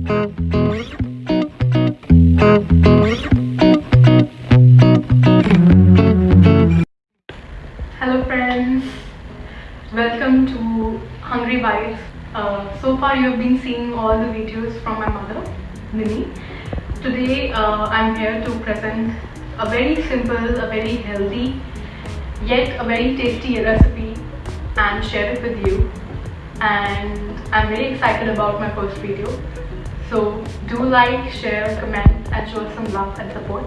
Hello friends, welcome to Hungry Bites. So far you have been seeing all the videos from my mother, Nini. Today I'm here to present a very simple, a very healthy, yet a very tasty recipe and share it with you. And I'm very excited about my first video. So do like, share, comment and show some love and support.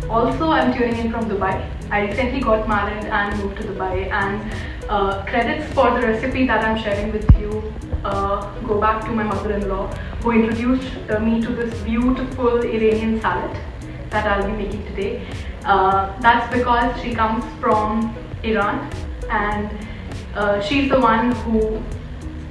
Also, I'm tuning in from Dubai. I recently got married and moved to Dubai, and credits for the recipe that I'm sharing with you go back to my mother-in-law, who introduced me to this beautiful Iranian salad that I'll be making today. That's because she comes from Iran, and she's the one who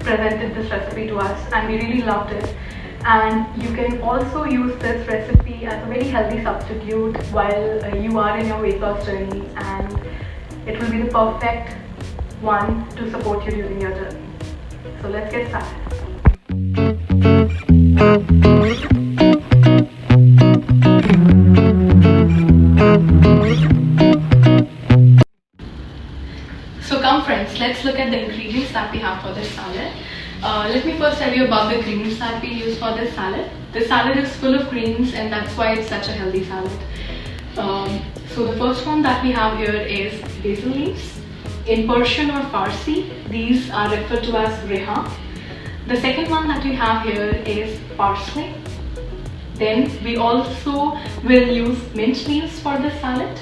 presented this recipe to us, and we really loved it. And you can also use this recipe as a very healthy substitute while you are in your weight loss journey, and it will be the perfect one to support you during your journey. So let's get started. So come friends, let's look at the ingredients that we have for this salad. Let me first tell you about the greens that we use for this salad. This salad is full of greens, and that's why it's such a healthy salad. So the first one that we have here is basil leaves. In Persian or Farsi, these are referred to as reha. The second one that we have here is parsley. Then we also will use mint leaves for this salad,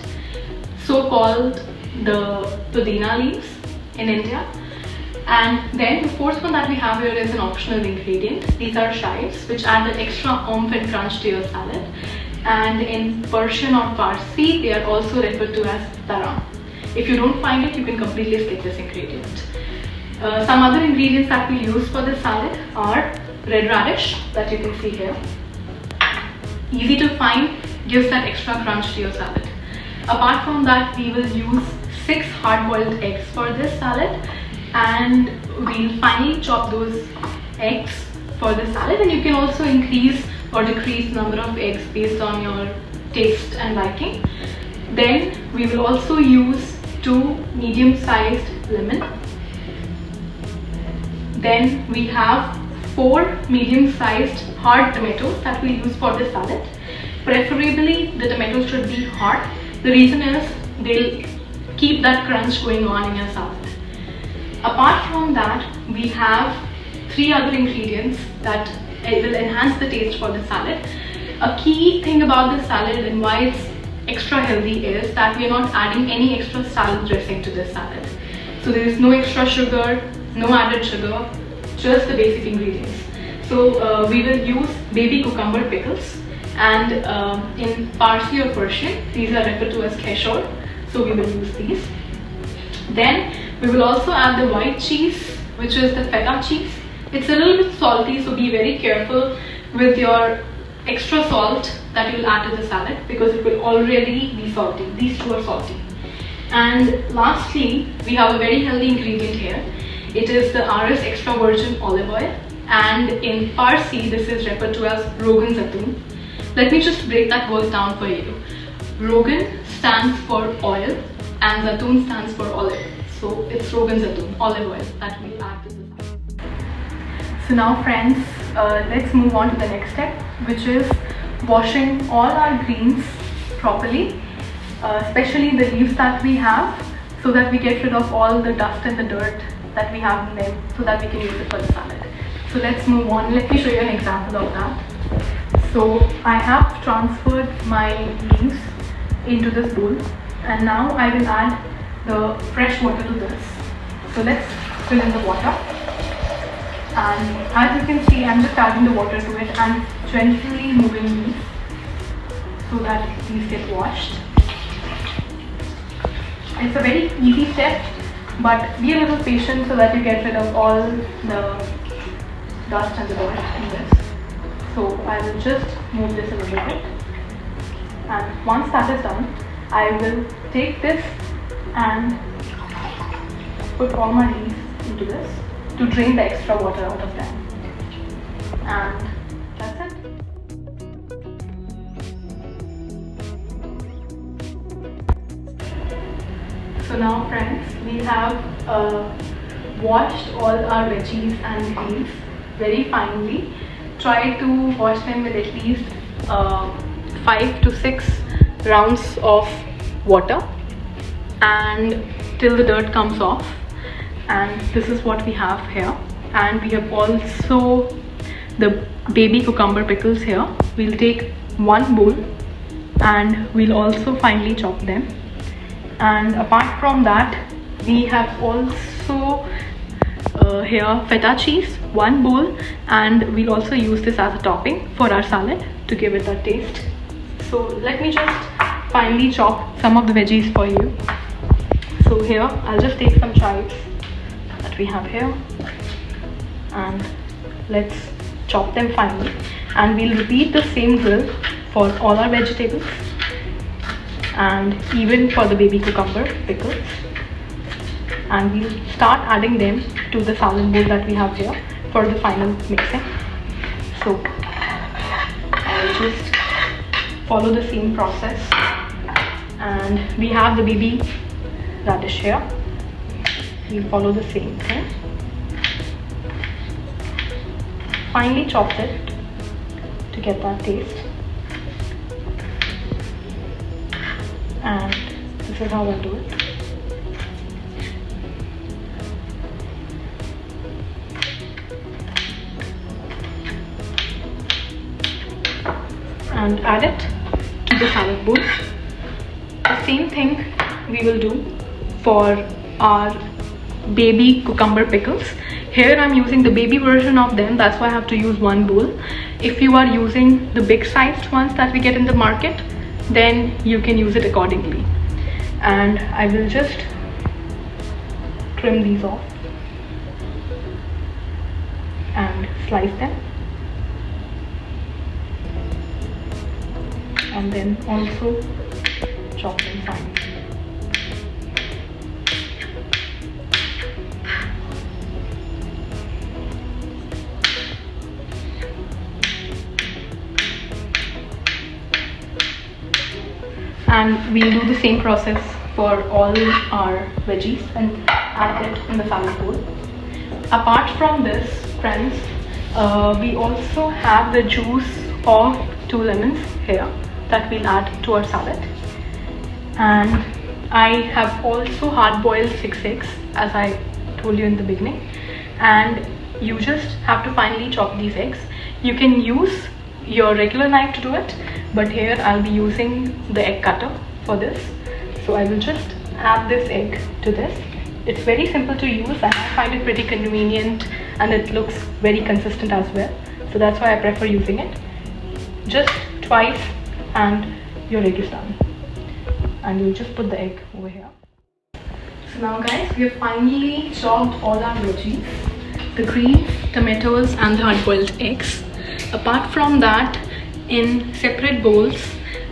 so called the pudina leaves in India. And then the fourth one that we have here is an optional ingredient. These are chives, which add an extra oomph and crunch to your salad. And in Persian or Farsi, they are also referred to as taram. If you don't find it, you can completely skip this ingredient. Some other ingredients that we use for this salad are red radish, that you can see here. Easy to find, gives that extra crunch to your salad. Apart from that, we will use 6 hard-boiled eggs for this salad, and we'll finally chop those eggs for the salad, and you can also increase or decrease number of eggs based on your taste and liking. Then we will also use 2 medium-sized lemon. Then we have 4 medium-sized hard tomatoes that we use for the salad. Preferably the tomatoes should be hard. The reason is they'll keep that crunch going on in your salad. Apart from that, we have 3 other ingredients that will enhance the taste for the salad. A key thing about this salad and why it's extra healthy is that we are not adding any extra salad dressing to this salad. So there is no extra sugar, no added sugar, just the basic ingredients. So we will use baby cucumber pickles, and in Farsi or Persian, these are referred to as keshor, so we will use these. Then we will also add the white cheese, which is the feta cheese. It's a little bit salty, so be very careful with your extra salt that you will add to the salad, because it will already be salty. These 2 are salty. And lastly, we have a very healthy ingredient here. It is the RS extra virgin olive oil, and in Farsi this is referred to as Rogan Zaytun. Let me just break that word down for you. Rogan stands for oil and Zaytun stands for olive. So it's Rogan Zaytun, olive oil, that we add to the salad. So now friends, let's move on to the next step, which is washing all our greens properly, especially the leaves that we have, so that we get rid of all the dust and the dirt that we have in them, so that we can use it for the salad. So let's move on. Let me show you an example of that. So I have transferred my leaves into this bowl, and now I will add the fresh water to this. So let's fill in the water, and as you can see, I'm just adding the water to it and gently moving these so that these get washed. It's a very easy step, but be a little patient so that you get rid of all the dust and the dirt in this. So I will just move this a little bit, and once that is done, I will take this and put all my leaves into this to drain the extra water out of them. And that's So now friends, we have washed all our veggies and greens very finely. Try to wash them with at least 5 to 6 rounds of water and till the dirt comes off. And this is what we have here. And we have also the baby cucumber pickles here. We'll take one bowl and we'll also finely chop them. And apart from that, we have also here feta cheese, one bowl, and we'll also use this as a topping for our salad to give it a taste. So let me just finely chop some of the veggies for you. So here I'll just take some chives that we have here and let's chop them finely, and we'll repeat the same drill for all our vegetables and even for the baby cucumber pickles, and we'll start adding them to the salad bowl that we have here for the final mixing. So I'll just follow the same process, and we have the baby radish here. We'll follow the same thing. Finely chop it to get that taste, and this is how I'll do it. And add it to the salad bowl. The same thing we will do for our baby cucumber pickles. Here I'm using the baby version of them, that's why I have to use one bowl. If you are using the big sized ones that we get in the market, then you can use it accordingly. And I will just trim these off and slice them, and then also chop them fine. And we'll do the same process for all our veggies and add it in the salad bowl. Apart from this, friends, we also have the juice of 2 lemons here that we'll add to our salad. And I have also hard boiled 6 eggs, as I told you in the beginning, and you just have to finely chop these eggs. You can use your regular knife to do it, but here I'll be using the egg cutter for this. So I will just add this egg to this. It's very simple to use and I find it pretty convenient, and it looks very consistent as well. So that's why I prefer using it. Just twice and your egg is done. And you'll just put the egg over here. So now guys, we have finally chopped all our veggies, the greens, tomatoes and the hard-boiled eggs. Apart from that, in separate bowls,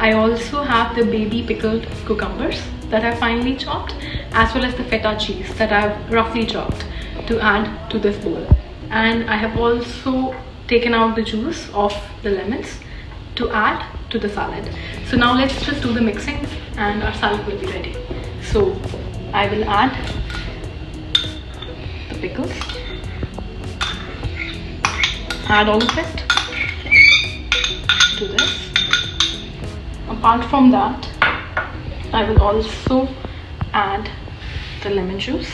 I also have the baby pickled cucumbers that I finely chopped, as well as the feta cheese that I've roughly chopped to add to this bowl. And I have also taken out the juice of the lemons to add to the salad. So now let's just do the mixing and our salad will be ready. So I will add the pickles, add all of it to this. Apart from that, I will also add the lemon juice.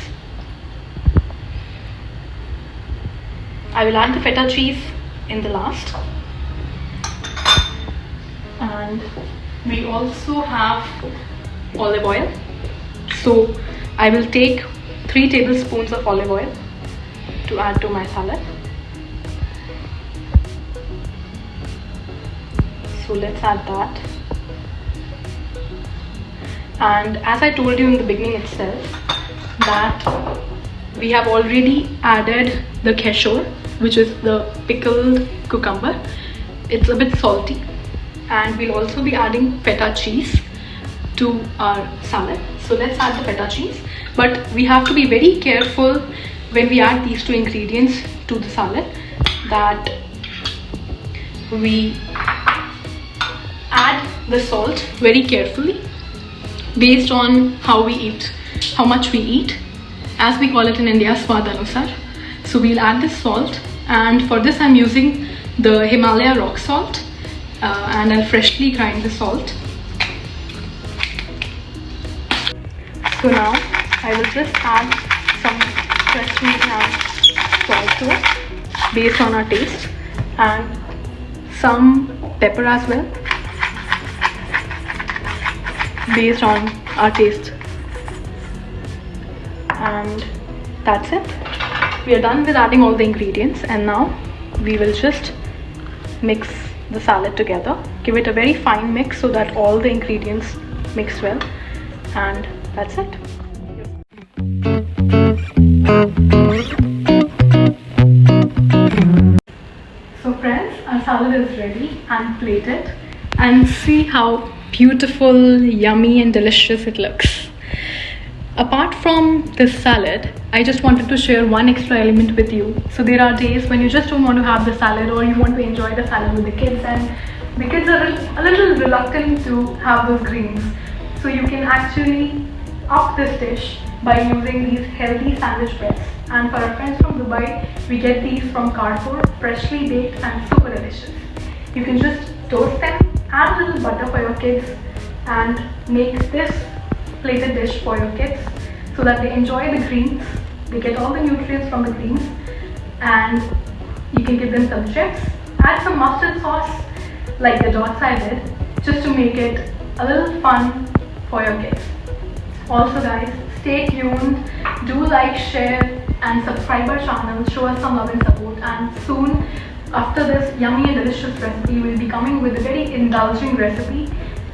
I will add the feta cheese in the last. And we also have olive oil. So I will take 3 tablespoons of olive oil to add to my salad. So let's add that. And as I told you in the beginning itself, that we have already added the keshor, which is the pickled cucumber. It's a bit salty, and we'll also be adding feta cheese to our salad. So let's add the feta cheese, but we have to be very careful when we add these 2 ingredients to the salad, that we add the salt very carefully based on how we eat how much we eat. As we call it in India, swad anusar. So we'll add this salt, and for this I'm using the Himalaya rock salt, and I'll freshly grind the salt. So now I will just add some freshly ground salt to it based on our taste, and some pepper as well based on our taste. And that's it. We are done with adding all the ingredients, and now we will just mix the salad together. Give it a very fine mix so that all the ingredients mix well, and that's it. So friends, our salad is ready and plated, and see how beautiful, yummy and delicious it looks. Apart from this salad, I just wanted to share one extra element with you. So there are days when you just don't want to have the salad, or you want to enjoy the salad with the kids, and the kids are a little reluctant to have those greens. So you can actually up this dish by using these healthy sandwich breads. And for our friends from Dubai, we get these from Carrefour, freshly baked and super delicious. You can just toast them, add a little butter for your kids, and make this plated dish for your kids so that they enjoy the greens. They get all the nutrients from the greens, and you can give them some chips. Add some mustard sauce like the dots I did, just to make it a little fun for your kids. Also guys, stay tuned, do like, share and subscribe our channel, show us some love and support, and soon after this yummy and delicious recipe, we'll be coming with a very indulging recipe,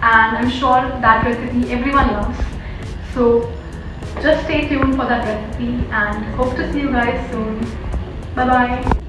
and I'm sure that recipe everyone loves. So just stay tuned for that recipe, and hope to see you guys soon. Bye bye.